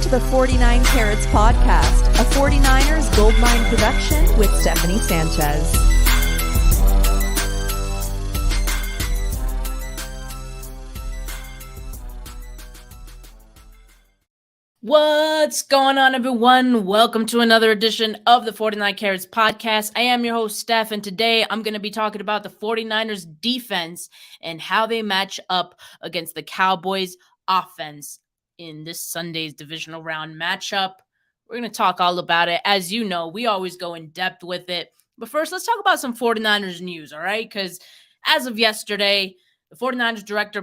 to the 49 Carats Podcast, a 49ers Goldmine production with Stephanie Sanchez. What's going on, everyone? Welcome to another edition of the 49 Carats Podcast. I am your host, Steph, and today I'm going to be talking about the 49ers defense and how they match up against the Cowboys Offense in this Sunday's Divisional Round matchup. We're going to talk all about it. As you know, we always go in depth with it. But first, let's talk about some 49ers news, all right? Because as of yesterday, the 49ers Director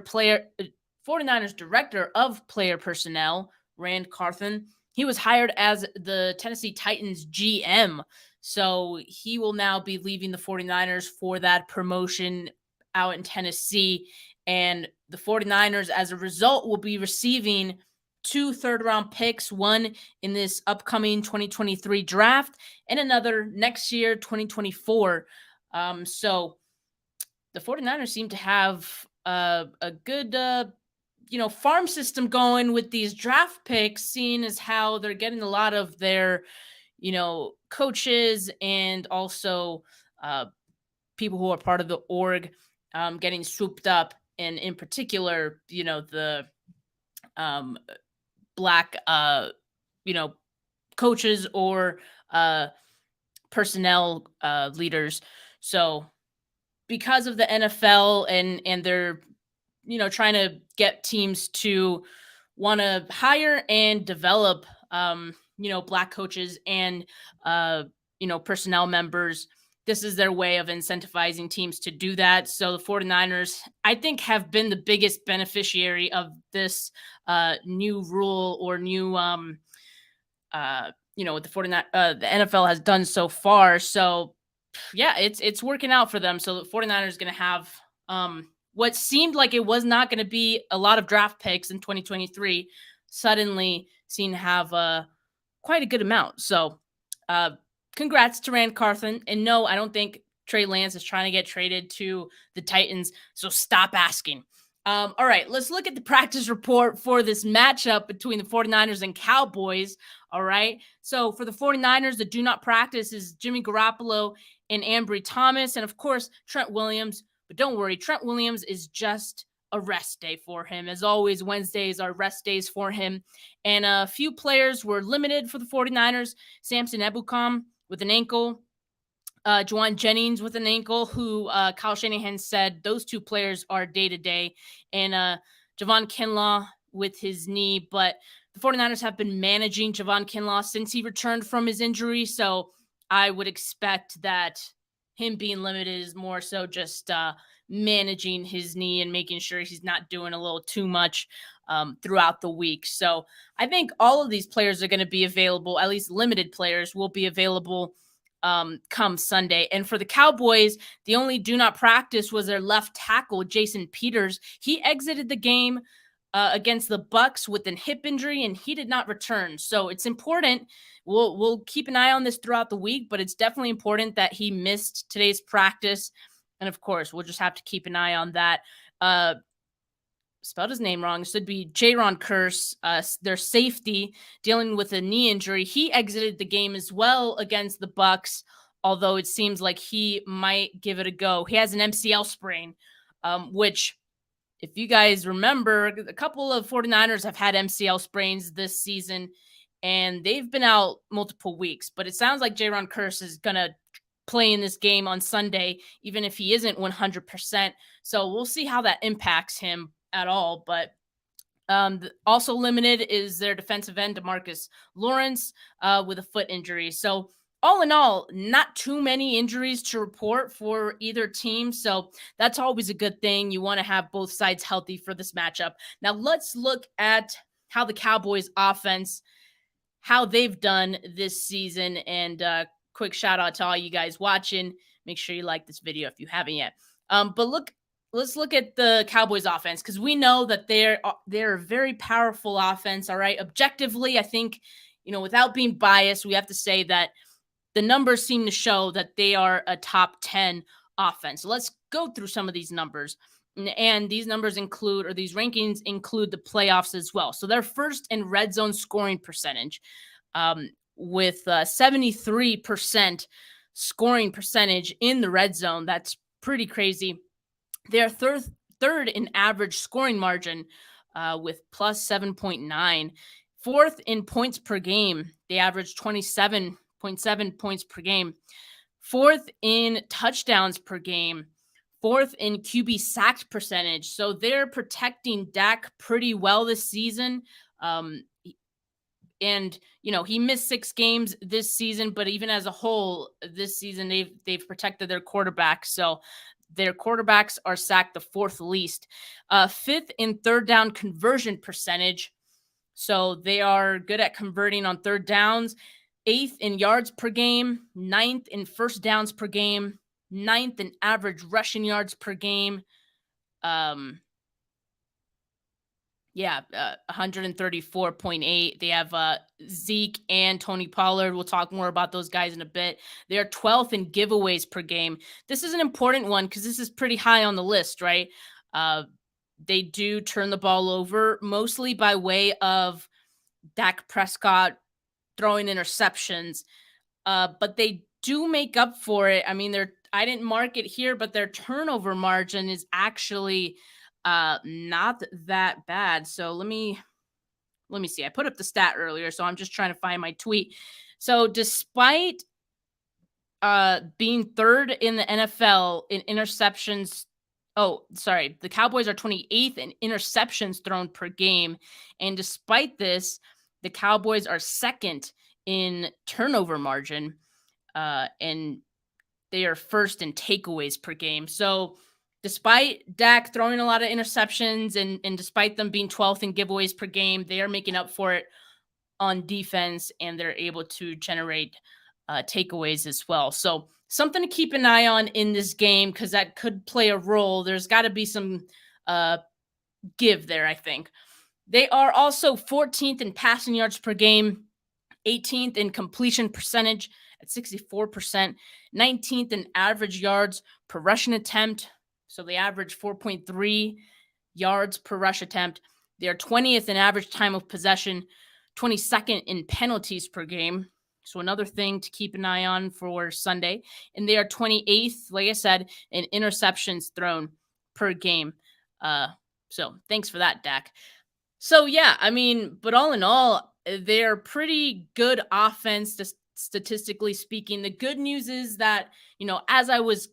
of Player Personnel, Rand Carthen, he was hired as the Tennessee Titans GM. So he will now be leaving the 49ers for that promotion out in Tennessee. And the 49ers, as a result, will be receiving 2 third-round picks, one in this upcoming 2023 draft and another next year, 2024. So the 49ers seem to have a good farm system going with these draft picks, seeing as how they're getting a lot of their, coaches and also people who are part of the org getting swooped up. And in particular, the black, coaches or personnel leaders. So because of the NFL and their trying to get teams to want to hire and develop, black coaches and, personnel members. This is their way of incentivizing teams to do that. So the 49ers, I think, have been the biggest beneficiary of this new rule or new, what the the NFL has done so far. So, yeah, it's working out for them. So the 49ers is going to have what seemed like it was not going to be a lot of draft picks in 2023, suddenly seem to have quite a good amount. So congrats to Rand Carthen. And no, I don't think Trey Lance is trying to get traded to the Titans. So stop asking. All right, let's look at the practice report for this matchup between the 49ers and Cowboys. All right, so for the 49ers, the do not practice is Jimmy Garoppolo and Ambry Thomas. And of course, Trent Williams. But don't worry, Trent Williams is just a rest day for him. As always, Wednesdays are rest days for him. And a few players were limited for the 49ers. Samson Ebukam with an ankle. Juwan Jennings with an ankle, who Kyle Shanahan said those 2 players are day-to-day. And Javon Kinlaw with his knee. But the 49ers have been managing Javon Kinlaw since he returned from his injury. So I would expect that him being limited is more so just managing his knee and making sure he's not doing a little too much throughout the week. So I think all of these players are going to be available, at least limited players will be available come Sunday. And for the Cowboys, the only do not practice was their left tackle, Jason Peters. He exited the game against the Bucs with an hip injury, and he did not return. So it's important. We'll keep an eye on this throughout the week, but it's definitely important that he missed today's practice. And of course, we'll just have to keep an eye on that. Spelled his name wrong. It should be Jaron Kearse, their safety, dealing with a knee injury. He exited the game as well against the Bucs, although it seems like he might give it a go. He has an MCL sprain, which, if you guys remember, a couple of 49ers have had MCL sprains this season, and they've been out multiple weeks. But it sounds like Jaron Kearse is going to play in this game on Sunday, even if he isn't 100%. So we'll see how that impacts him at all. But also limited is their defensive end, DeMarcus Lawrence, with a foot injury. So all in all, not too many injuries to report for either team. So that's always a good thing. You want to have both sides healthy for this matchup. Now let's look at how the Cowboys offense, how they've done this season. And quick shout out to all you guys watching. Make sure you like this video if you haven't yet. Let's look at the Cowboys offense, because we know that they're a very powerful offense. All right. Objectively, I think, without being biased, we have to say that the numbers seem to show that they are a top 10 offense. So let's go through some of these numbers. And these numbers include, or these rankings include, the playoffs as well. So they're first in red zone scoring percentage, with 73% scoring percentage in the red zone. That's pretty crazy. They're third in average scoring margin, with plus 7.9. Fourth in points per game. They average 27.7 points per game. Fourth in touchdowns per game. Fourth in QB sacked percentage. So they're protecting Dak pretty well this season. And he missed 6 games this season, but even as a whole this season, they've protected their quarterback. So their quarterbacks are sacked the 4th least. Fifth in third down conversion percentage. So they are good at converting on third downs. 8th in yards per game. 9th in first downs per game. 9th in average rushing yards per game. 134.8. They have Zeke and Tony Pollard. We'll talk more about those guys in a bit. They are 12th in giveaways per game. This is an important one because this is pretty high on the list, right? They do turn the ball over mostly by way of Dak Prescott throwing interceptions, but they do make up for it. I mean, I didn't mark it here, but their turnover margin is actually not that bad. So let me see. I put up the stat earlier, so I'm just trying to find my tweet. So despite being third in the NFL in interceptions, the Cowboys are 28th in interceptions thrown per game, and despite this, the Cowboys are second in turnover margin, and they are first in takeaways per game. So despite Dak throwing a lot of interceptions and despite them being 12th in giveaways per game, they are making up for it on defense, and they're able to generate takeaways as well. So something to keep an eye on in this game, because that could play a role. There's got to be some give there, I think. They are also 14th in passing yards per game, 18th in completion percentage at 64%, 19th in average yards per rushing attempt. So they average 4.3 yards per rush attempt. They are 20th in average time of possession, 22nd in penalties per game. So another thing to keep an eye on for Sunday. And they are 28th, like I said, in interceptions thrown per game. So thanks for that, Dak. So yeah, I mean, but all in all, they're pretty good offense, statistically speaking. The good news is that, as I was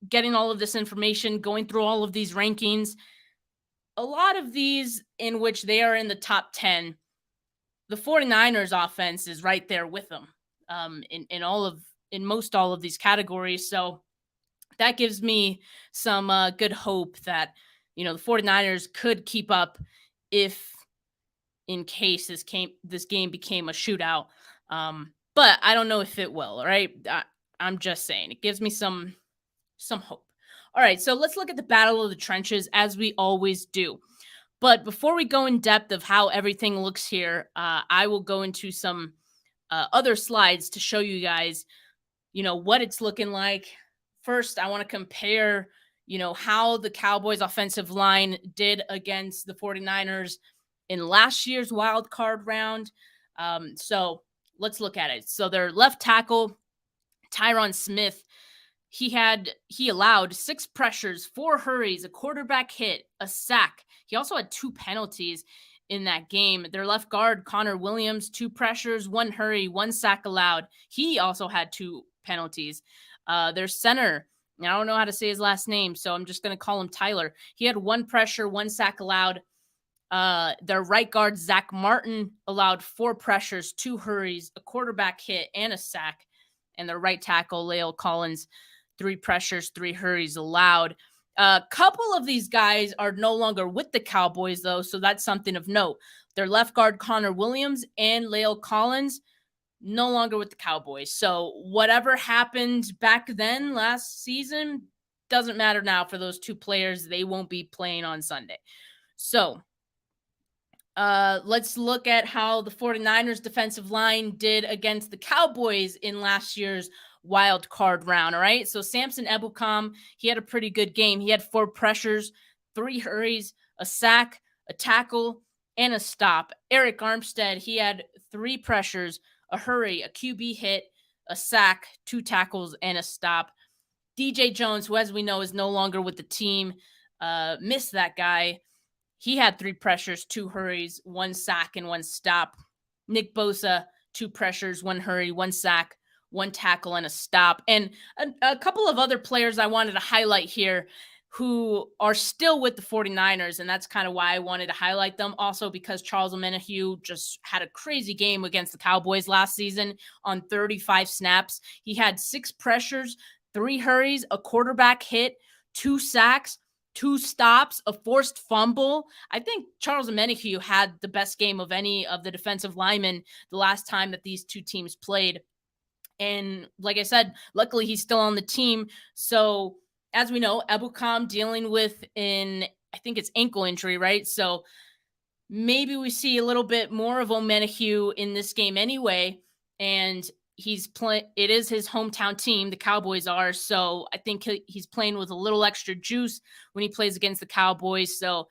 getting all of this information, going through all of these rankings, a lot of these in which they are in the top 10, the 49ers offense is right there with them in most all of these categories. So that gives me some good hope that, the 49ers could keep up if in case this game became a shootout. But I don't know if it will, right? I'm just saying, it gives me some hope. All right, so let's look at the battle of the trenches, as we always do. But before we go in depth of how everything looks here, I will go into some other slides to show you guys, what it's looking like. First, I want to compare, how the Cowboys offensive line did against the 49ers in last year's wild card round. So let's look at it. So their left tackle, Tyron Smith, he allowed 6 pressures, 4 hurries, a quarterback hit, a sack. He also had 2 penalties in that game. Their left guard, Connor Williams, 2 pressures, 1 hurry, 1 sack allowed. He also had 2 penalties. Their center, I don't know how to say his last name, so I'm just going to call him Tyler. He had 1 pressure, 1 sack allowed. Their right guard, Zach Martin, allowed 4 pressures, 2 hurries, a quarterback hit, and a sack. And their right tackle, La'el Collins, 3 pressures, 3 hurries allowed. A couple of these guys are no longer with the Cowboys, though, so that's something of note. Their left guard, Connor Williams, and La'el Collins, no longer with the Cowboys. So whatever happened back then last season doesn't matter now for those 2 players. They won't be playing on Sunday. So let's look at how the 49ers defensive line did against the Cowboys in last year's wild card round. All right. So Samson Ebukam, he had a pretty good game. He had 4 pressures, 3 hurries, a sack, a tackle, and a stop. Arik Armstead, he had 3 pressures, a hurry, a QB hit, a sack, 2 tackles, and a stop. DJ Jones, who as we know is no longer with the team, missed that guy. He had 3 pressures, 2 hurries, 1 sack, and 1 stop. Nick Bosa, 2 pressures, 1 hurry, 1 sack, 1 tackle, and a stop. And a couple of other players I wanted to highlight here who are still with the 49ers, and that's kind of why I wanted to highlight them. Also because Charles Omenihu just had a crazy game against the Cowboys last season on 35 snaps. He had 6 pressures, 3 hurries, a quarterback hit, 2 sacks, 2 stops, a forced fumble. I think Charles Omenihu had the best game of any of the defensive linemen the last time that these two teams played. And like I said, luckily he's still on the team. So as we know, Ebukam dealing with I think it's ankle injury, right? So maybe we see a little bit more of Omenihu in this game anyway. And it is his hometown team, the Cowboys are. So I think he's playing with a little extra juice when he plays against the Cowboys. So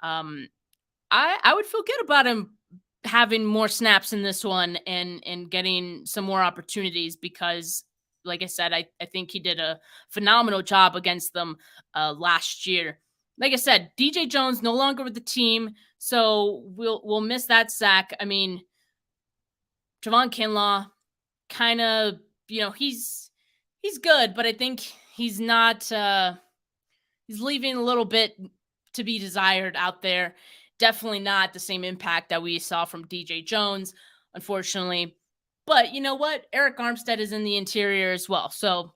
I would feel good about him having more snaps in this one and getting some more opportunities because, like I said, I think he did a phenomenal job against them last year. Like I said, DJ Jones no longer with the team, so we'll miss that sack. I mean, Javon Kinlaw, kind of, he's good, but I think he's not. He's leaving a little bit to be desired out there. Definitely not the same impact that we saw from DJ Jones, unfortunately. But you know what? Arik Armstead is in the interior as well. So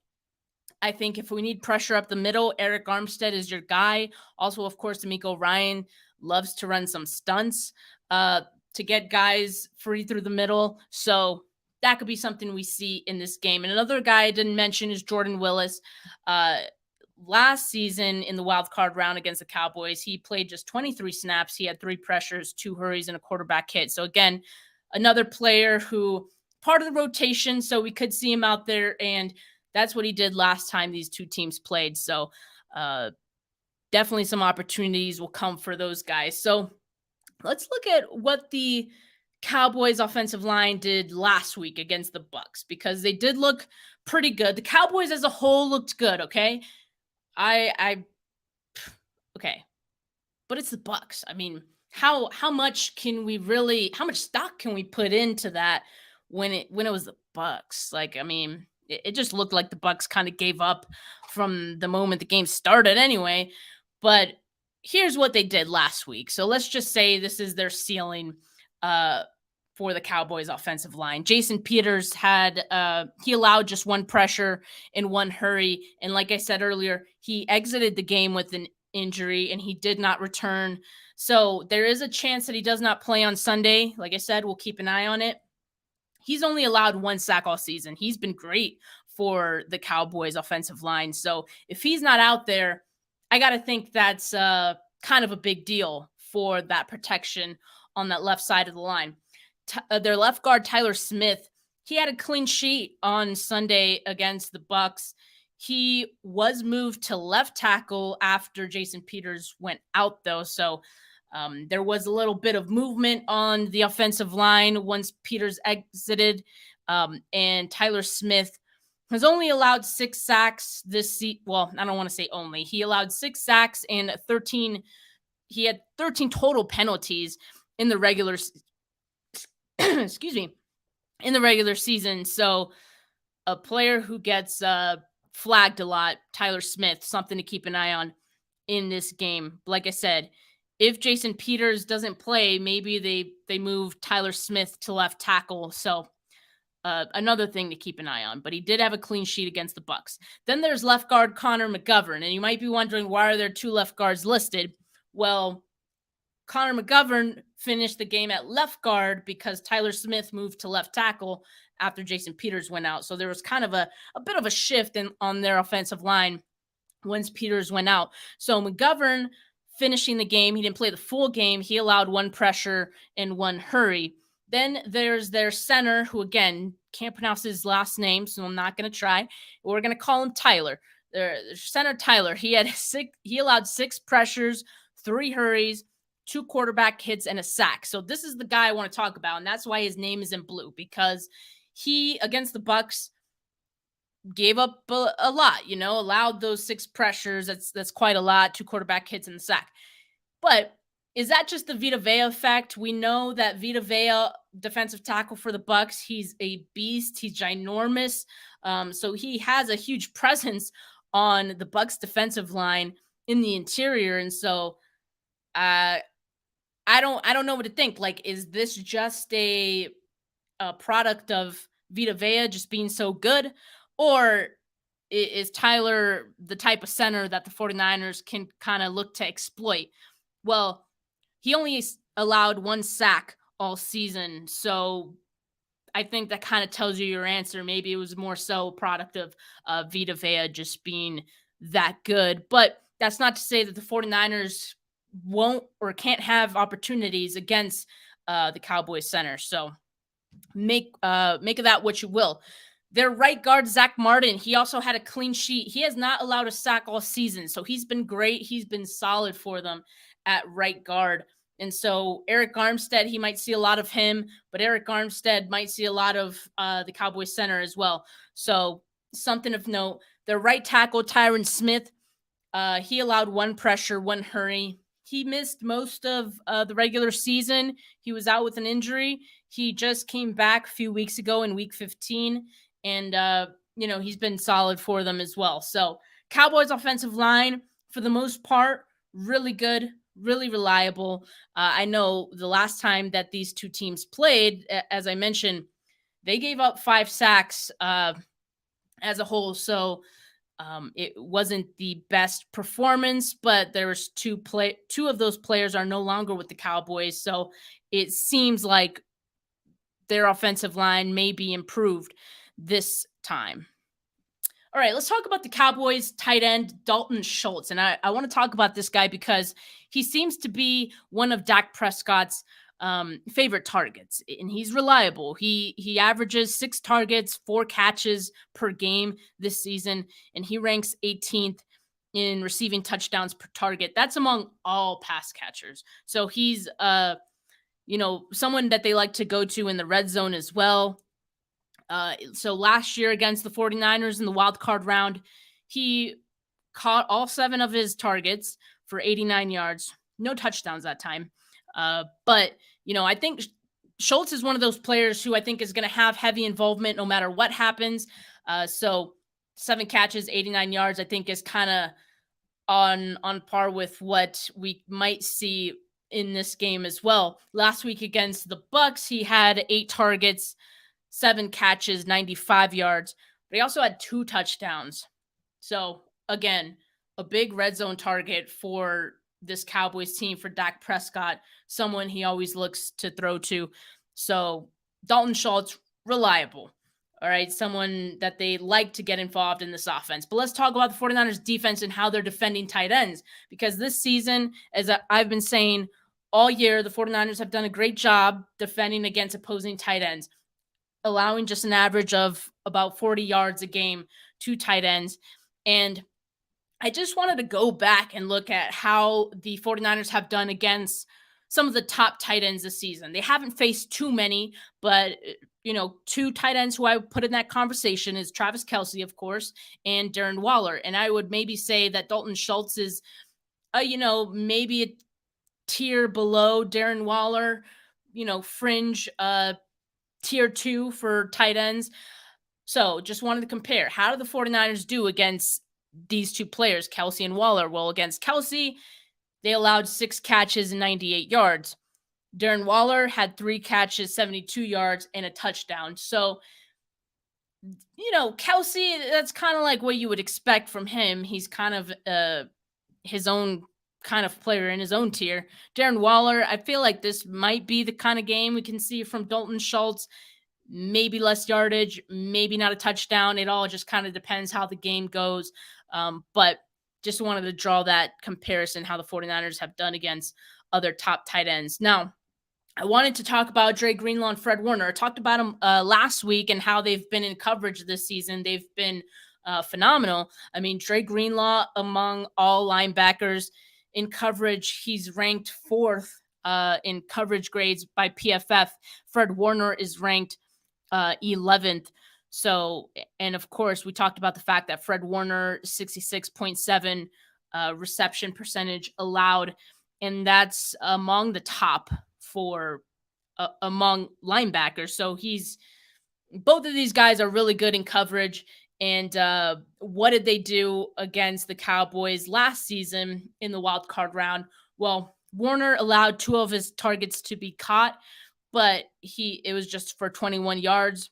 I think if we need pressure up the middle, Arik Armstead is your guy. Also, of course, D'Amico Ryan loves to run some stunts to get guys free through the middle. So that could be something we see in this game. And another guy I didn't mention is Jordan Willis. Last season in the wild card round against the Cowboys, he played just 23 snaps. He had 3 pressures, 2 hurries, and a quarterback hit. So again, another player who part of the rotation, so we could see him out there, and that's what he did last time these two teams played. So definitely some opportunities will come for those guys. So let's look at what the Cowboys offensive line did last week against the Bucs, because they did look pretty good. The Cowboys as a whole looked good, okay? Okay. But it's the Bucs. I mean, how much stock can we put into that when it was the Bucs? Like, I mean, it just looked like the Bucs kind of gave up from the moment the game started anyway. But here's what they did last week. So let's just say this is their ceiling for the Cowboys offensive line. Jason Peters he allowed just 1 pressure and 1 hurry. And like I said earlier, he exited the game with an injury and he did not return. So there is a chance that he does not play on Sunday. Like I said, we'll keep an eye on it. He's only allowed 1 sack all season. He's been great for the Cowboys offensive line. So if he's not out there, I got to think that's kind of a big deal for that protection on that left side of the line. Their left guard, Tyler Smith, he had a clean sheet on Sunday against the Bucs. He was moved to left tackle after Jason Peters went out, though. So there was a little bit of movement on the offensive line once Peters exited. And Tyler Smith has only allowed 6 sacks this season. Well, I don't want to say only. He allowed 6 sacks and 13. He had 13 total penalties in the regular excuse me, in the regular season. So a player who gets flagged a lot, Tyler Smith, something to keep an eye on in this game. Like I said, if Jason Peters doesn't play, maybe they move Tyler Smith to left tackle. So another thing to keep an eye on. But he did have a clean sheet against the Bucs. Then there's left guard Connor McGovern. And you might be wondering, why are there 2 left guards listed? Well, Connor McGovern finished the game at left guard because Tyler Smith moved to left tackle after Jason Peters went out. So there was kind of a bit of a shift on their offensive line once Peters went out. So McGovern finishing the game, he didn't play the full game. He allowed 1 pressure and 1 hurry. Then there's their center, who, again, can't pronounce his last name, so I'm not going to try. We're going to call him Tyler. their center Tyler, he allowed 6 pressures, 3 hurries, 2 quarterback hits, and a sack. So this is the guy I want to talk about, and that's why his name is in blue, because he, against the Bucs, gave up a lot, allowed those 6 pressures. That's quite a lot, 2 quarterback hits and the sack. But is that just the Vita Vea effect? We know that Vita Vea, defensive tackle for the Bucs, he's a beast. He's ginormous. So he has a huge presence on the Bucs defensive line in the interior. And so I don't know what to think. Like, is this just a product of Vita Vea just being so good? Or is Tyler the type of center that the 49ers can kind of look to exploit? Well, he only allowed 1 sack all season. So I think that kind of tells you your answer. Maybe it was more so a product of Vita Vea just being that good. But that's not to say that the 49ers won't or can't have opportunities against the Cowboys center. So make of that what you will. Their right guard, Zach Martin, he also had a clean sheet. He has not allowed a sack all season, so he's been great. He's been solid for them at right guard. And so Eric Armstead, he might see a lot of him, but Eric Armstead might see a lot of the Cowboys center as well. So something of note. Their right tackle, Tyron Smith, he allowed 1 pressure, 1 hurry. He missed most of the regular season. He was out with an injury. He just came back a few weeks ago in week 15. And, he's been solid for them as well. So Cowboys offensive line, for the most part, really good, really reliable. I know the last time that these two teams played, as I mentioned, they gave up 5 sacks as a whole. So it wasn't the best performance, but there was 2 of those players are no longer with the Cowboys. So it seems like their offensive line may be improved this time. All right, let's talk about the Cowboys tight end, Dalton Schultz. And I want to talk about this guy because he seems to be one of Dak Prescott's favorite targets, and he's reliable. He averages 6 targets, 4 catches per game this season, and he ranks 18th in receiving touchdowns per target. That's among all pass catchers. So he's someone that they like to go to in the red zone as well. So last year against the 49ers in the wild card round, he caught all 7 of his targets for 89 yards, no touchdowns that time. But I think Schultz is one of those players who I think is going to have heavy involvement no matter what happens. So 7 catches, 89 yards, I think is kind of on par with what we might see in this game as well. Last week against the Bucs, he had 8 targets, 7 catches, 95 yards, but he also had 2 touchdowns. So again, a big red zone target for this Cowboys team, for Dak Prescott, someone he always looks to throw to. So Dalton Schultz, reliable. All right, someone that they like to get involved in this offense. But let's talk about the 49ers defense and how they're defending tight ends, because this season, as I've been saying all year, the 49ers have done a great job defending against opposing tight ends, allowing just an average of about 40 yards a game to tight ends. And I just wanted to go back and look at how the 49ers have done against some of the top tight ends this season. They haven't faced too many, but 2 tight ends who I would put in that conversation is Travis Kelce, of course, and Darren Waller. And I would maybe say that Dalton Schultz is, maybe a tier below Darren Waller, fringe tier 2 for tight ends. So just wanted to compare. How do the 49ers do against these 2 players, Kelce and Waller? Well, against Kelce, they allowed 6 catches and 98 yards. Darren Waller had 3 catches, 72 yards, and a touchdown. So, Kelce, that's kind of like what you would expect from him. He's kind of his own kind of player in his own tier. Darren Waller, I feel like this might be the kind of game we can see from Dalton Schultz. Maybe less yardage, maybe not a touchdown. It all just kind of depends how the game goes. But just wanted to draw that comparison, how the 49ers have done against other top tight ends. Now, I wanted to talk about Dre Greenlaw and Fred Warner. I talked about them last week and how they've been in coverage this season. They've been phenomenal. I mean, Dre Greenlaw, among all linebackers in coverage, he's ranked 4th in coverage grades by PFF. Fred Warner is ranked 11th. So, and of course, we talked about the fact that Fred Warner, 66.7 reception percentage allowed, and that's among the top for among linebackers. So both of these guys are really good in coverage. And what did they do against the Cowboys last season in the wild card round? Well, Warner allowed 2 of his targets to be caught, but it was just for 21 yards.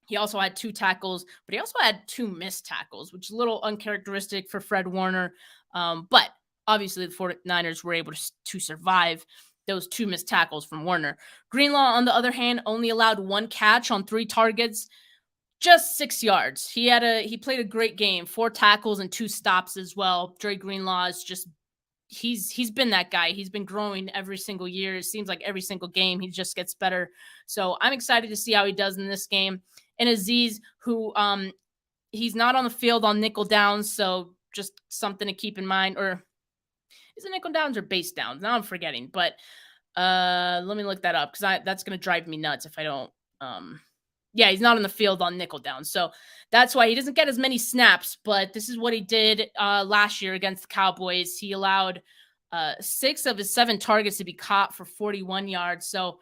He also had 2 tackles, but he also had 2 missed tackles, which is a little uncharacteristic for Fred Warner. But obviously the 49ers were able to survive those 2 missed tackles from Warner. Greenlaw, on the other hand, only allowed 1 catch on 3 targets, just 6 yards. He played a great game, 4 tackles and 2 stops as well. Dre Greenlaw is just he's been that guy. He's been growing every single year. It seems like every single game he just gets better. So I'm excited to see how he does in this game. And Azeez, who he's not on the field on nickel downs, so just something to keep in mind. Or is it nickel downs or base downs? Now I'm forgetting. But let me look that up because that's going to drive me nuts if I don't. Yeah, he's not on the field on nickel down. So that's why he doesn't get as many snaps. But this is what he did last year against the Cowboys. He allowed 6 of his 7 targets to be caught for 41 yards. So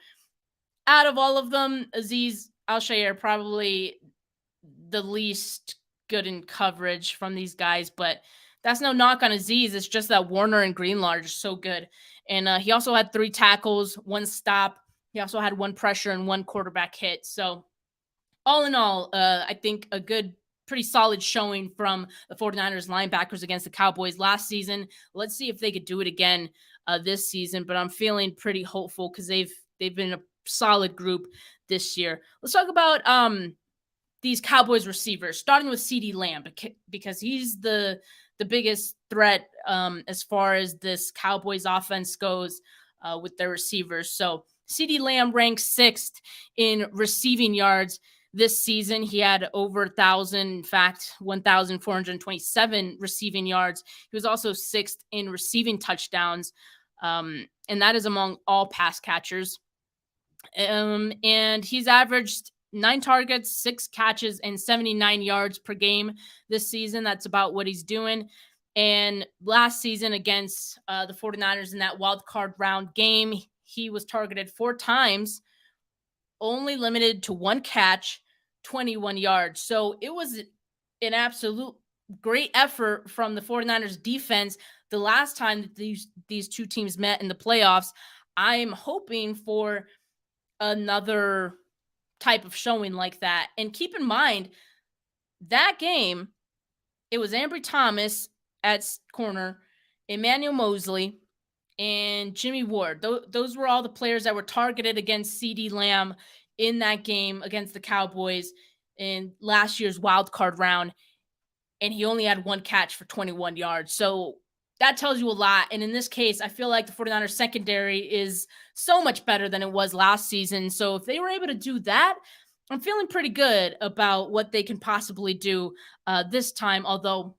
out of all of them, Azeez Al-Shaair probably the least good in coverage from these guys. But that's no knock on Azeez. It's just that Warner and Greenlaw are just so good. And he also had 3 tackles, 1 stop. He also had 1 pressure and 1 quarterback hit. So all in all, I think a good, pretty solid showing from the 49ers linebackers against the Cowboys last season. Let's see if they could do it again this season, but I'm feeling pretty hopeful because they've been a solid group this year. Let's talk about these Cowboys receivers, starting with CeeDee Lamb, because he's the biggest threat as far as this Cowboys offense goes with their receivers. So CeeDee Lamb ranks 6th in receiving yards this season. He had over 1,000, in fact, 1,427 receiving yards. He was also 6th in receiving touchdowns, and that is among all pass catchers. And he's averaged 9 targets, 6 catches, and 79 yards per game this season. That's about what he's doing. And last season against the 49ers in that wild card round game, he was targeted 4 times, only limited to 1 catch, 21 yards. So it was an absolute great effort from the 49ers defense. The last time that these 2 teams met in the playoffs, I'm hoping for another type of showing like that. And keep in mind, that game, it was Ambry Thomas at corner, Emmanuel Mosley, and Jimmy Ward. Those were all the players that were targeted against CeeDee Lamb in that game against the Cowboys in last year's wild card round. And he only had 1 catch for 21 yards. So that tells you a lot. And in this case, I feel like the 49ers secondary is so much better than it was last season. So if they were able to do that, I'm feeling pretty good about what they can possibly do this time. Although,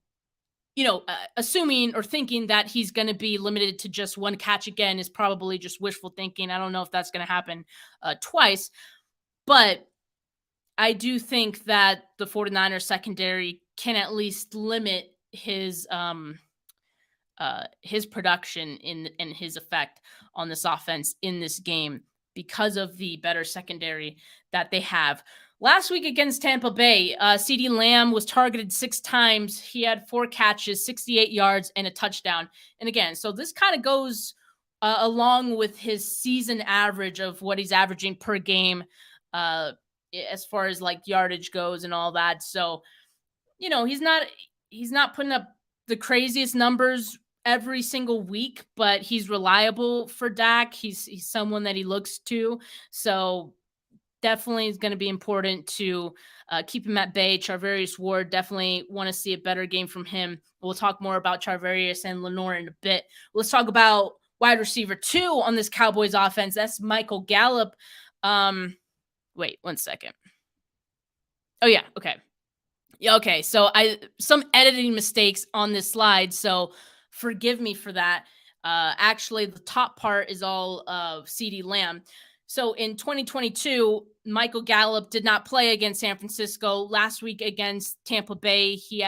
assuming or thinking that he's going to be limited to just 1 catch again is probably just wishful thinking. I don't know if that's going to happen twice, but I do think that the 49ers secondary can at least limit his production and his effect on this offense in this game because of the better secondary that they have. Last week against Tampa Bay, CeeDee Lamb was targeted 6 times. He had 4 catches, 68 yards, and a touchdown. And again, so this kind of goes along with his season average of what he's averaging per game as far as like yardage goes and all that. So, he's not putting up the craziest numbers every single week, but he's reliable for Dak. He's someone that he looks to. So definitely is going to be important to keep him at bay. Charvarius Ward, definitely want to see a better game from him. We'll talk more about Charvarius and Lenore in a bit. Let's talk about wide receiver 2 on this Cowboys offense. That's Michael Gallup. Wait 1 second. Oh, yeah. Okay. Yeah, okay, so some editing mistakes on this slide, so forgive me for that. Actually, the top part is all of CeeDee Lamb. So in 2022, Michael Gallup did not play against San Francisco. Last week against Tampa Bay, he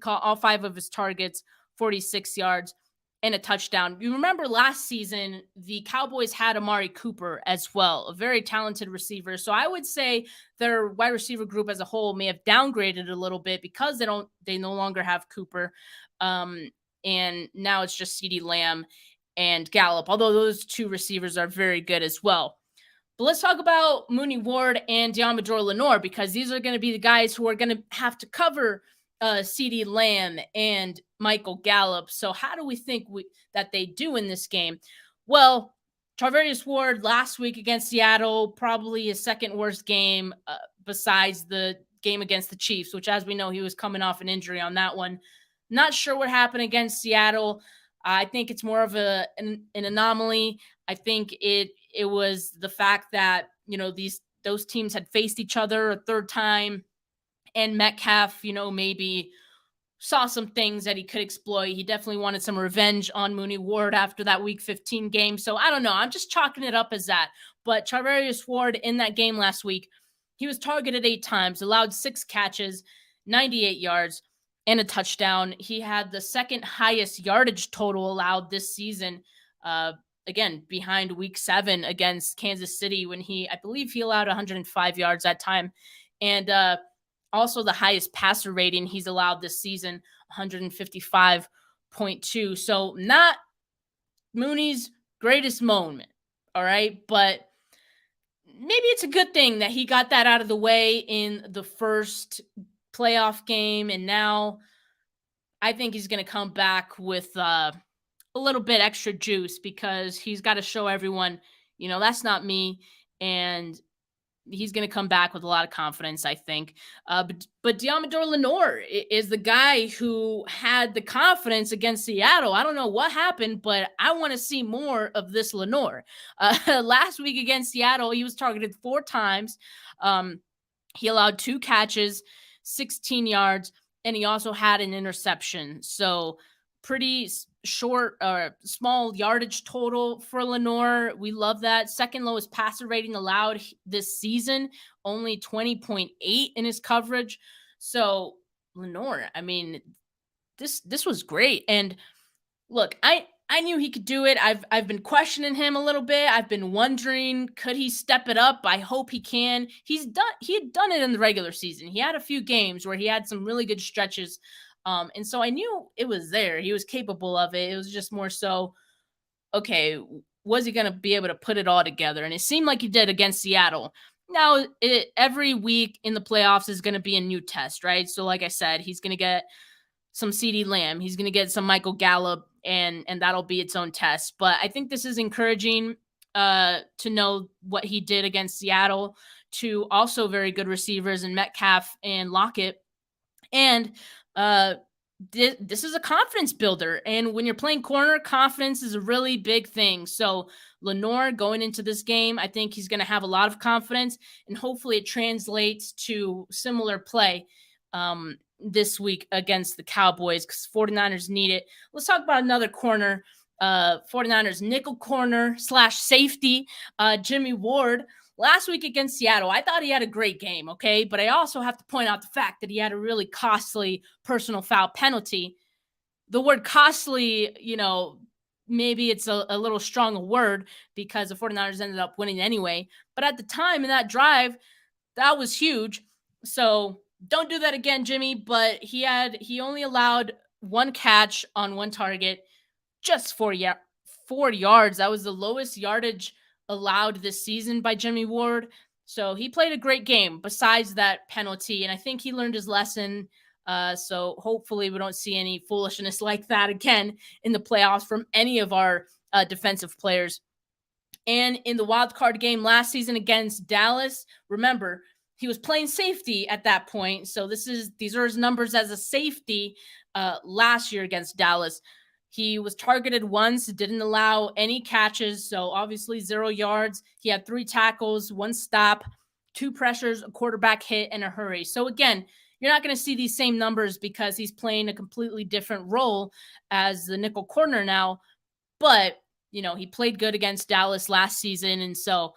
caught all 5 of his targets, 46 yards and a touchdown. You remember last season, the Cowboys had Amari Cooper as well, a very talented receiver. So I would say their wide receiver group as a whole may have downgraded a little bit because they no longer have Cooper. And now it's just CeeDee Lamb and Gallup, although those 2 receivers are very good as well. But let's talk about Mooney Ward and Deommodore Lenoir, because these are going to be the guys who are going to have to cover CeeDee Lamb and Michael Gallup. So how do we think that they do in this game? Well, Charvarius Ward last week against Seattle, probably his second worst game besides the game against the Chiefs, which, as we know, he was coming off an injury on that one. Not sure what happened against Seattle. I think it's more of an anomaly. I think it was the fact that, those teams had faced each other a third time, and Metcalf, maybe saw some things that he could exploit. He definitely wanted some revenge on Mooney Ward after that Week 15 game. So I don't know. I'm just chalking it up as that. But Charvarius Ward in that game last week, he was targeted 8 times, allowed 6 catches, 98 yards, and a touchdown. He had the second highest yardage total allowed this season, again, behind Week 7 against Kansas City when I believe he allowed 105 yards that time. And also the highest passer rating he's allowed this season, 155.2. So not Mooney's greatest moment, all right? But maybe it's a good thing that he got that out of the way in the first playoff game, and now I think he's going to come back with a little bit extra juice, because he's got to show everyone, that's not me, and he's going to come back with a lot of confidence, I think. But Deommodore Lenoir is the guy who had the confidence against Seattle. I don't know what happened, but I want to see more of this Lenoir. Last week against Seattle, he was targeted 4 times. He allowed 2 catches, 16 yards, and he also had an interception. So pretty short or small yardage total for Lenoir. We love that. Second lowest passer rating allowed this season, only 20.8 in his coverage. So Lenoir, I mean, this was great. And look, I knew he could do it. I've been questioning him a little bit. I've been wondering, could he step it up? I hope he can. He had done it in the regular season. He had a few games where he had some really good stretches. And so I knew it was there. He was capable of it. It was just more so, okay, was he going to be able to put it all together? And it seemed like he did against Seattle. Now, every week in the playoffs is going to be a new test, right? So like I said, he's going to get some CeeDee Lamb. He's going to get some Michael Gallup, and that'll be its own test. But I think this is encouraging to know what he did against Seattle, to also very good receivers in Metcalf and Lockett. And this is a confidence builder. And when you're playing corner, confidence is a really big thing. So Lenoir going into this game, I think he's going to have a lot of confidence, and hopefully it translates to similar play this week against the Cowboys, because 49ers need it. Let's talk about another corner, 49ers nickel corner / safety, Jimmy Ward. Last week against Seattle, I thought he had a great game, okay? But I also have to point out the fact that he had a really costly personal foul penalty. The word costly, maybe it's a little strong a word, because the 49ers ended up winning anyway. But at the time in that drive, that was huge. So don't do that again, Jimmy. But he only allowed 1 catch on 1 target, just 4 yards. That was the lowest yardage allowed this season by Jimmy Ward. So he played a great game besides that penalty, and I think he learned his lesson. So hopefully we don't see any foolishness like that again in the playoffs from any of our defensive players. And in the wild card game last season against Dallas, remember, he was playing safety at that point. So these are his numbers as a safety last year against Dallas. He was targeted once, didn't allow any catches, so obviously 0 yards. He had 3 tackles, 1 stop, 2 pressures, a quarterback hit, and a hurry. So again, you're not going to see these same numbers because he's playing a completely different role as the nickel corner now. But, he played good against Dallas last season. And so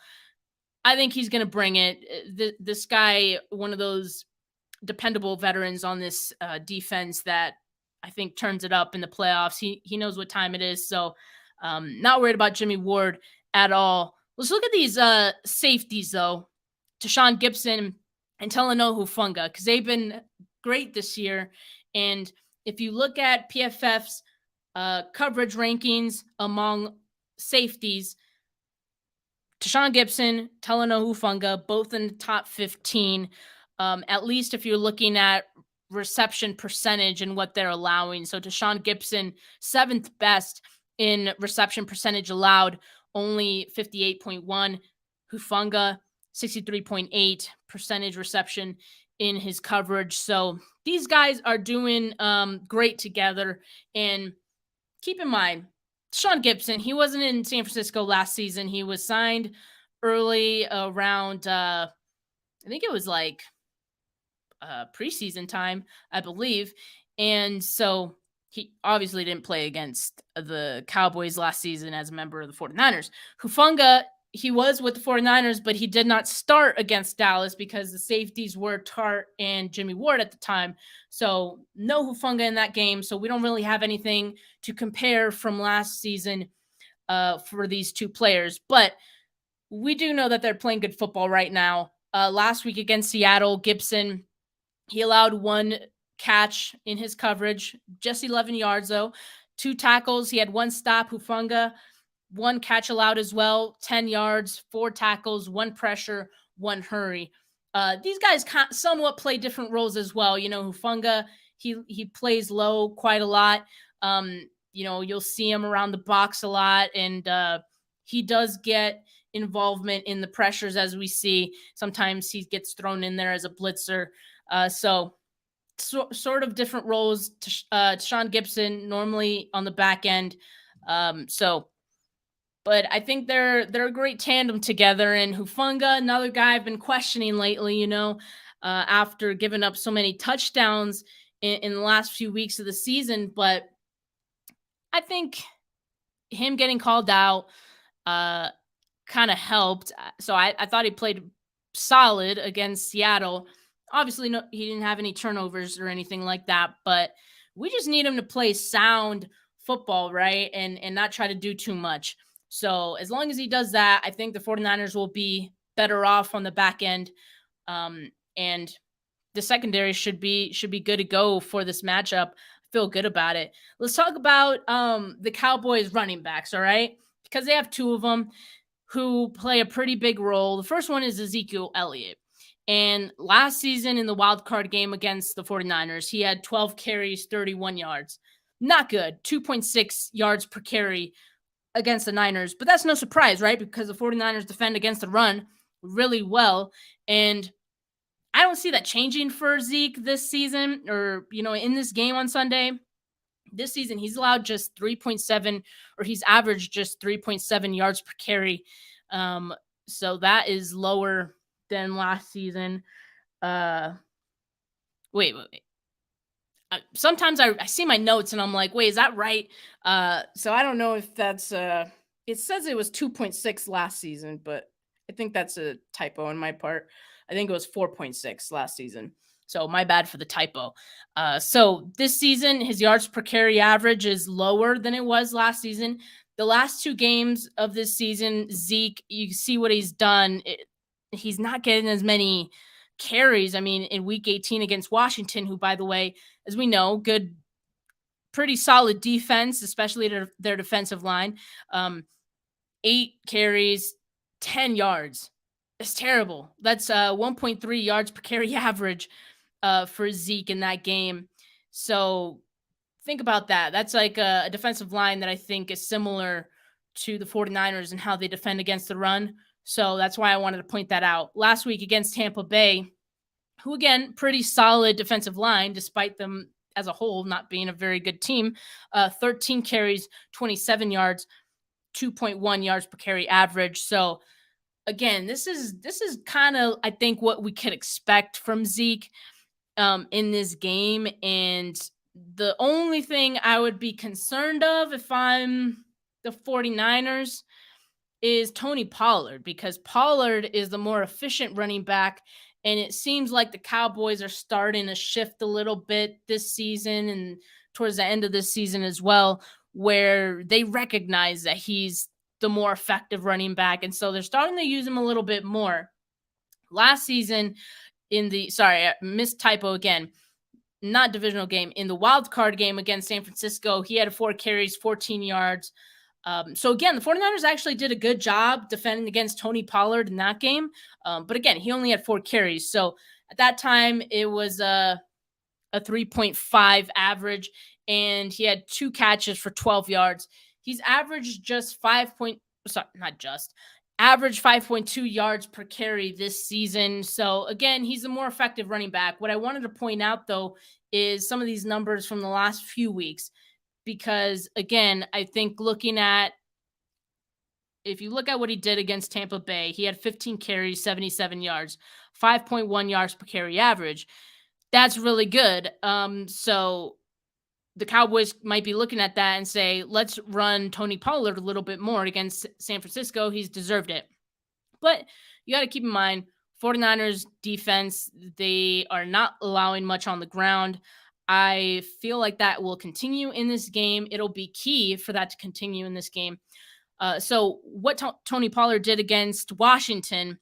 I think he's going to bring it. This guy, one of those dependable veterans on this defense that I think turns it up in the playoffs. He knows what time it is. So not worried about Jimmy Ward at all. Let's look at these safeties, though. DeSean Gibson and Talanoa Hufanga, because they've been great this year. And if you look at PFF's coverage rankings among safeties, DeSean Gibson, Talanoa Hufanga, both in the top 15, at least if you're looking at reception percentage and what they're allowing. So DeSean Gibson, 7th best in reception percentage allowed, only 58.1. Hufanga, 63.8 percentage reception in his coverage. So these guys are doing great together. And keep in mind, DeSean Gibson, he wasn't in San Francisco last season. He was signed early around, I think it was like preseason time, I believe. And so he obviously didn't play against the Cowboys last season as a member of the 49ers. Hufanga, he was with the 49ers, but he did not start against Dallas because the safeties were Tart and Jimmy Ward at the time. So no Hufanga in that game. So we don't really have anything to compare from last season for these two players. But we do know that they're playing good football right now. Last week against Seattle, Gibson, he allowed 1 catch in his coverage, just 11 yards though. 2 tackles. He had 1 stop. Hufanga, 1 catch allowed as well, 10 yards, 4 tackles, 1 pressure, 1 hurry. These guys somewhat play different roles as well. Hufanga, he plays low quite a lot. You'll see him around the box a lot, and he does get involvement in the pressures as we see. Sometimes he gets thrown in there as a blitzer. So sort of different roles to DeSean Gibson, normally on the back end. But I think they're a great tandem together. And Hufanga, another guy I've been questioning lately, after giving up so many touchdowns in the last few weeks of the season. But I think him getting called out kind of helped. So I thought he played solid against Seattle. Obviously, no, he didn't have any turnovers or anything like that, but we just need him to play sound football, right? And not try to do too much. So as long as he does that, I think the 49ers will be better off on the back end. And the secondary should be good to go for this matchup. I feel good about it. Let's talk about the Cowboys running backs, all right? Because they have 2 of them who play a pretty big role. The first one is Ezekiel Elliott. And last season in the wild card game against the 49ers, he had 12 carries, 31 yards. Not good. 2.6 yards per carry against the Niners. But that's no surprise, right? Because the 49ers defend against the run really well. And I don't see that changing for Zeke this season or, in this game on Sunday. This season, he's allowed just 3.7, or he's averaged just 3.7 yards per carry. So that is lower than last season. Wait. Sometimes I see my notes and I'm like, wait, is that right? So I don't know if that's it says it was 2.6 last season, but I think that's a typo on my part. I think it was 4.6 last season. So my bad for the typo. So this season, his yards per carry average is lower than it was last season. The last 2 games of this season, Zeke, you see what he's done. He's not getting as many carries. I mean, in week 18 against Washington, who, by the way, as we know, pretty solid defense, especially their defensive line. 8 carries, 10 yards. It's terrible. That's 1.3 yards per carry average for Zeke in that game. So think about that. That's like a defensive line that I think is similar to the 49ers and how they defend against the run. So that's why I wanted to point that out. Last week against Tampa Bay, who, again, pretty solid defensive line, despite them as a whole not being a very good team. 13 carries, 27 yards, 2.1 yards per carry average. So, again, this is kind of, I think, what we could expect from Zeke. in this game. And the only thing I would be concerned of if I'm the 49ers is Tony Pollard, because Pollard is the more efficient running back. And it seems like the Cowboys are starting to shift a little bit this season and towards the end of this season as well, where they recognize that he's the more effective running back. And so they're starting to use him a little bit more. Last season missed typo again, not divisional game, in the wild card game against San Francisco, he had 4 carries, 14 yards. So again, the 49ers actually did a good job defending against Tony Pollard in that game. But again, he only had 4 carries. So at that time, it was a 3.5 average, and he had 2 catches for 12 yards. He's averaged average 5.2 yards per carry this season. So again, he's a more effective running back. What I wanted to point out, though, is some of these numbers from the last few weeks. Because, again, I think if you look at what he did against Tampa Bay, he had 15 carries, 77 yards, 5.1 yards per carry average. That's really good. So the Cowboys might be looking at that and say, let's run Tony Pollard a little bit more against San Francisco. He's deserved it. But you got to keep in mind, 49ers defense, they are not allowing much on the ground. I feel like that will continue in this game. It'll be key for that to continue in this game. So what Tony Pollard did against Washington,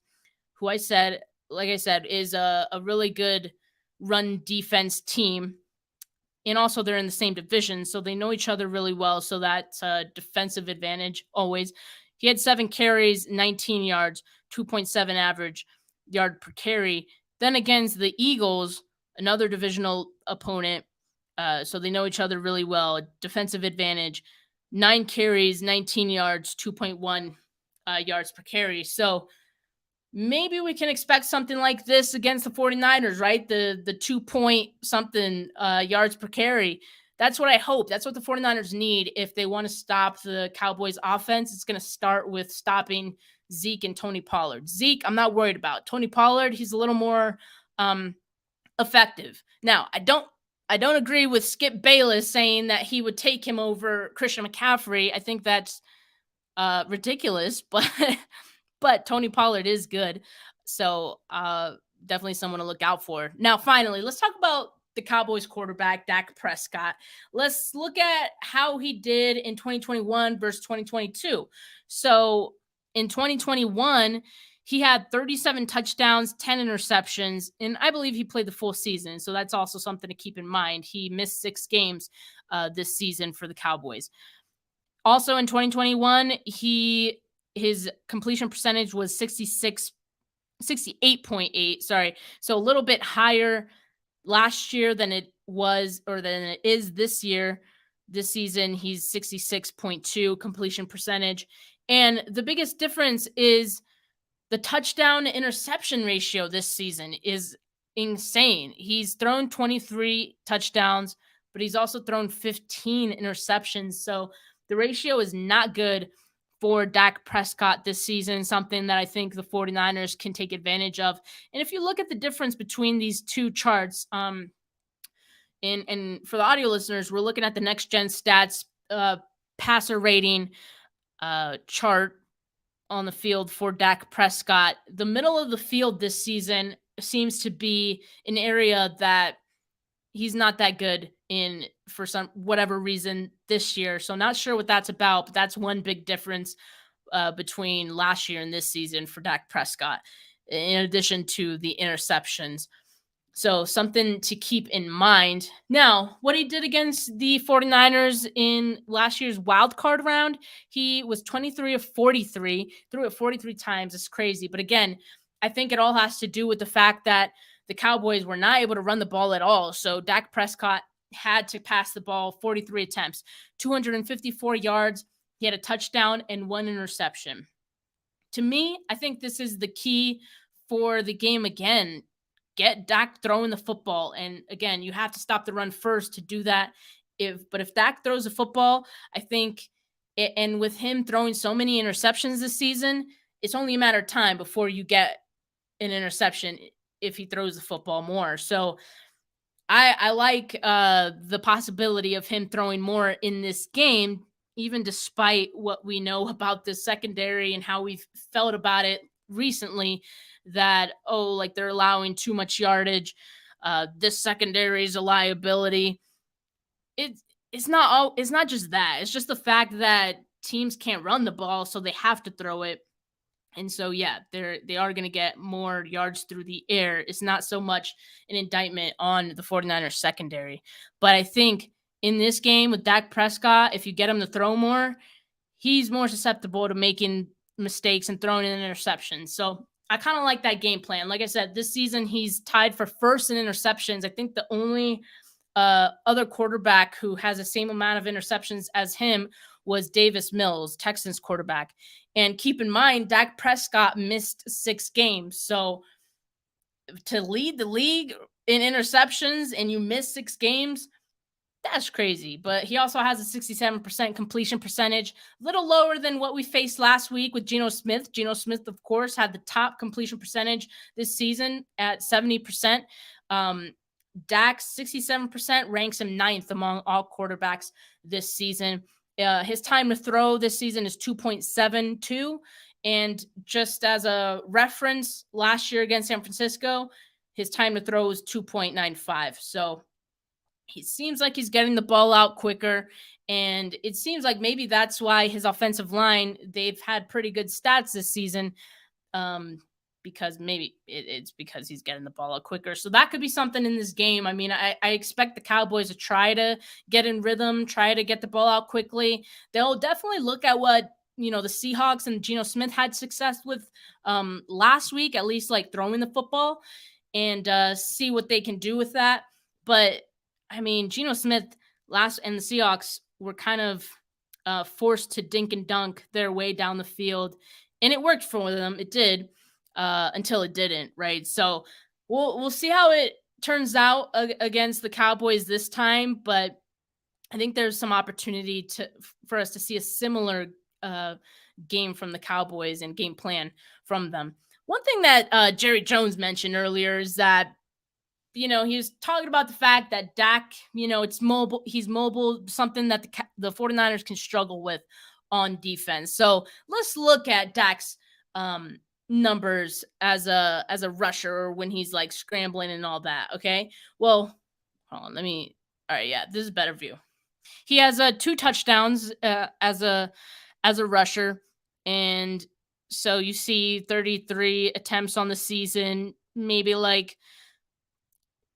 who like I said, is a really good run defense team. And also they're in the same division, so they know each other really well. So that's a defensive advantage always. He had 7 carries, 19 yards, 2.7 average yard per carry. Then against the Eagles, another divisional opponent, so they know each other really well. Defensive advantage, 9 carries, 19 yards, 2.1 yards per carry. So maybe we can expect something like this against the 49ers, right? The 2 something yards per carry. That's what I hope. That's what the 49ers need if they want to stop the Cowboys offense. It's going to start with stopping Zeke and Tony Pollard. Zeke, I'm not worried about. Tony Pollard, he's a little more effective. Now, I don't agree with Skip Bayless saying that he would take him over Christian McCaffrey. I think that's ridiculous, but Tony Pollard is good. So definitely someone to look out for. Now, finally, let's talk about the Cowboys quarterback, Dak Prescott. Let's look at how he did in 2021 versus 2022. So in 2021, he had 37 touchdowns, 10 interceptions, and I believe he played the full season. So that's also something to keep in mind. He missed 6 games this season for the Cowboys. Also in 2021, his completion percentage was 68.8. Sorry. So a little bit higher last year than it is this year. This season, he's 66.2 completion percentage. And the biggest difference is the touchdown to interception ratio this season is insane. He's thrown 23 touchdowns, but he's also thrown 15 interceptions. So the ratio is not good for Dak Prescott this season, something that I think the 49ers can take advantage of. And if you look at the difference between these two charts, and for the audio listeners, we're looking at the Next Gen Stats passer rating chart on the field for Dak Prescott. The middle of the field this season seems to be an area that he's not that good in for some whatever reason this year. So not sure what that's about, but that's one big difference between last year and this season for Dak Prescott, in addition to the interceptions. So something to keep in mind. Now, what he did against the 49ers in last year's wild card round, he was 23 of 43, threw it 43 times. It's crazy. But again, I think it all has to do with the fact that the Cowboys were not able to run the ball at all. So Dak Prescott had to pass the ball 43 attempts, 254 yards. He had a touchdown and 1 interception. To me, I think this is the key for the game again. Get Dak throwing the football. And again, you have to stop the run first to do that. But if Dak throws the football, I think, and with him throwing so many interceptions this season, it's only a matter of time before you get an interception if he throws the football more. So I like the possibility of him throwing more in this game, even despite what we know about the secondary and how we've felt about it recently, that, oh, like they're allowing too much yardage. This secondary is a liability. It's not just that. It's just the fact that teams can't run the ball, so they have to throw it. And so, yeah, they are going to get more yards through the air. It's not so much an indictment on the 49ers secondary. But I think in this game with Dak Prescott, if you get him to throw more, he's more susceptible to making mistakes and throwing in interceptions. So I kind of like that game plan. Like I said, this season he's tied for first in interceptions. I think the only other quarterback who has the same amount of interceptions as him was Davis Mills, Texans quarterback. And keep in mind, Dak Prescott missed 6 games. So to lead the league in interceptions and you miss 6 games, that's crazy. But he also has a 67% completion percentage, a little lower than what we faced last week with Geno Smith. Geno Smith, of course, had the top completion percentage this season at 70%. Dak's 67% ranks him 9th among all quarterbacks this season. His time to throw this season is 2.72. And just as a reference, last year against San Francisco, his time to throw was 2.95. So he seems like he's getting the ball out quicker. And it seems like maybe that's why his offensive line, they've had pretty good stats this season. Because maybe it's because he's getting the ball out quicker. So that could be something in this game. I mean, I expect the Cowboys to try to get in rhythm, try to get the ball out quickly. They'll definitely look at what, the Seahawks and Geno Smith had success with last week, at least like throwing the football, and see what they can do with that. But I mean, Geno Smith and the Seahawks were kind of forced to dink and dunk their way down the field, and it worked for them. It did. Until it didn't, right? So we'll see how it turns out against the Cowboys this time, but I think there's some opportunity for us to see a similar game from the Cowboys and game plan from them. One thing that Jerry Jones mentioned earlier is that he was talking about the fact that Dak, it's mobile. He's mobile, something that the 49ers can struggle with on defense. So let's look at Dak's numbers as a rusher when he's like scrambling and all that. Okay. Well, hold on. All right. Yeah, this is a better view. He has 2 touchdowns as a rusher. And so you see 33 attempts on the season, maybe like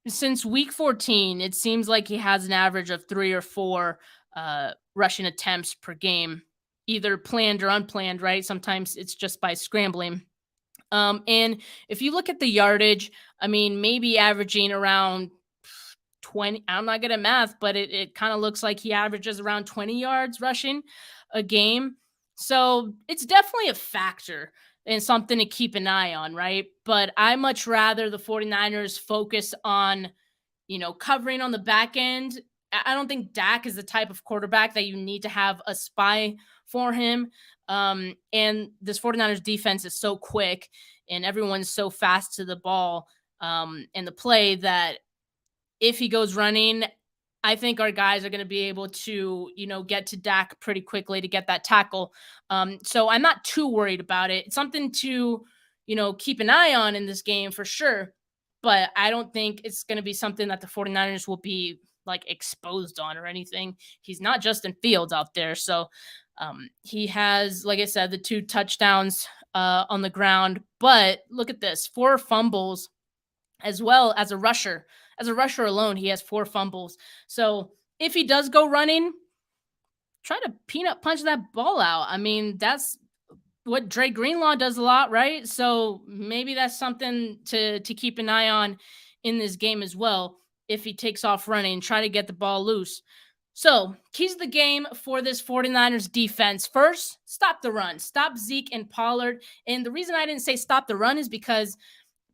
since week 14, it seems like he has an average of 3 or 4 rushing attempts per game, either planned or unplanned, right? Sometimes it's just by scrambling. And if you look at the yardage, I mean, maybe averaging around 20, I'm not good at math, but it kind of looks like he averages around 20 yards rushing a game. So it's definitely a factor and something to keep an eye on, right? But I much rather the 49ers focus on, covering on the back end. I don't think Dak is the type of quarterback that you need to have a spy for him. And this 49ers defense is so quick and everyone's so fast to the ball and the play that if he goes running, I think our guys are going to be able to, get to Dak pretty quickly to get that tackle. So I'm not too worried about it. It's something to, keep an eye on in this game for sure. But I don't think it's going to be something that the 49ers will be like exposed on or anything. He's not Justin Fields out there. So he has, like I said, the 2 touchdowns on the ground. But look at this, 4 fumbles as well as a rusher. As a rusher alone, he has 4 fumbles. So if he does go running, try to peanut punch that ball out. I mean, that's what Dre Greenlaw does a lot, right? So maybe that's something to keep an eye on in this game as well. If he takes off running, try to get the ball loose. So keys to the game for this 49ers defense. First, stop the run. Stop Zeke and Pollard. And the reason I didn't say stop the run is because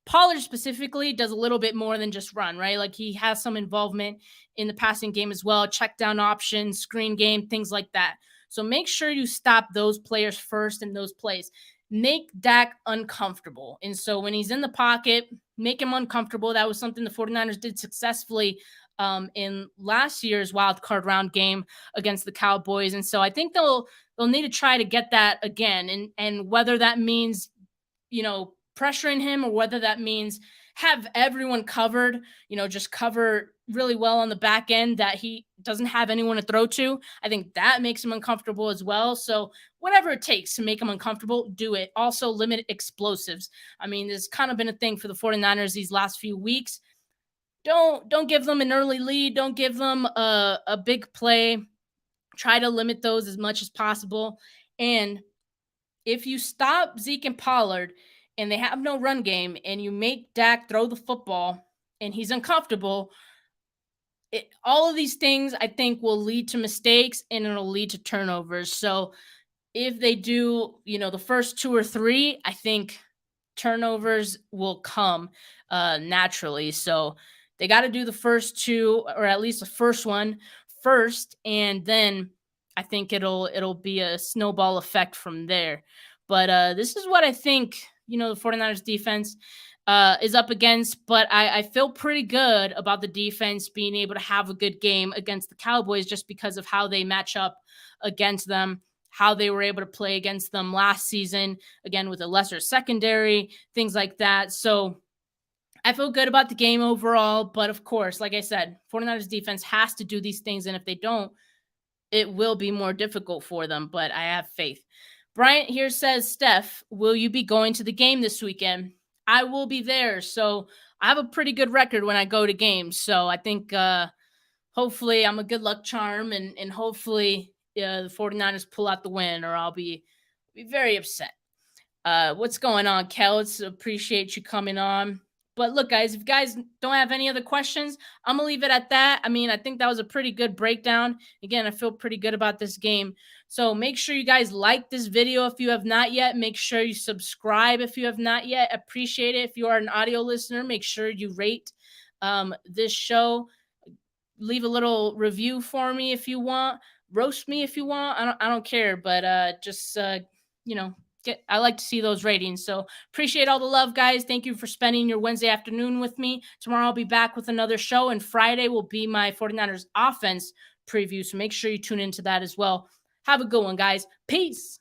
Pollard specifically does a little bit more than just run, right? Like he has some involvement in the passing game as well, check down options, screen game, things like that. So make sure you stop those players first in those plays. Make Dak uncomfortable. And so when he's in the pocket, make him uncomfortable. That was something the 49ers did successfully in last year's wild card round game against the Cowboys. And so I think they'll need to try to get that again. And whether that means, pressuring him, or whether that means have everyone covered, just cover really well on the back end that he doesn't have anyone to throw to. I think that makes him uncomfortable as well. So whatever it takes to make him uncomfortable, do it. Also limit explosives. I mean, there's kind of been a thing for the 49ers these last few weeks. Don't give them an early lead. Don't give them a big play. Try to limit those as much as possible. And if you stop Zeke and Pollard and they have no run game, and you make Dak throw the football and he's uncomfortable, all of these things I think will lead to mistakes, and it'll lead to turnovers. So if they do, the first 2 or 3, I think turnovers will come naturally. So they got to do the first 2, or at least the first one first, and then I think it'll be a snowball effect from there. But this is what I think, the 49ers defense is up against. But I feel pretty good about the defense being able to have a good game against the Cowboys, just because of how they match up against them, how they were able to play against them last season, again, with a lesser secondary, things like that. So I feel good about the game overall. But of course, like I said, 49ers defense has to do these things. And if they don't, it will be more difficult for them. But I have faith. Bryant here says, Steph, will you be going to the game this weekend? I will be there. So I have a pretty good record when I go to games. So I think hopefully I'm a good luck charm, and hopefully the 49ers pull out the win, or I'll be very upset. What's going on, Kels? Appreciate you coming on. But look, guys, if you guys don't have any other questions, I'm going to leave it at that. I mean, I think that was a pretty good breakdown. Again, I feel pretty good about this game. So make sure you guys like this video if you have not yet. Make sure you subscribe if you have not yet. Appreciate it. If you are an audio listener, make sure you rate this show. Leave a little review for me if you want. Roast me if you want. I don't care. But just, I like to see those ratings. So appreciate all the love, guys. Thank you for spending your Wednesday afternoon with me. Tomorrow I'll be back with another show, and Friday will be my 49ers offense preview. So make sure you tune into that as well. Have a good one, guys. Peace.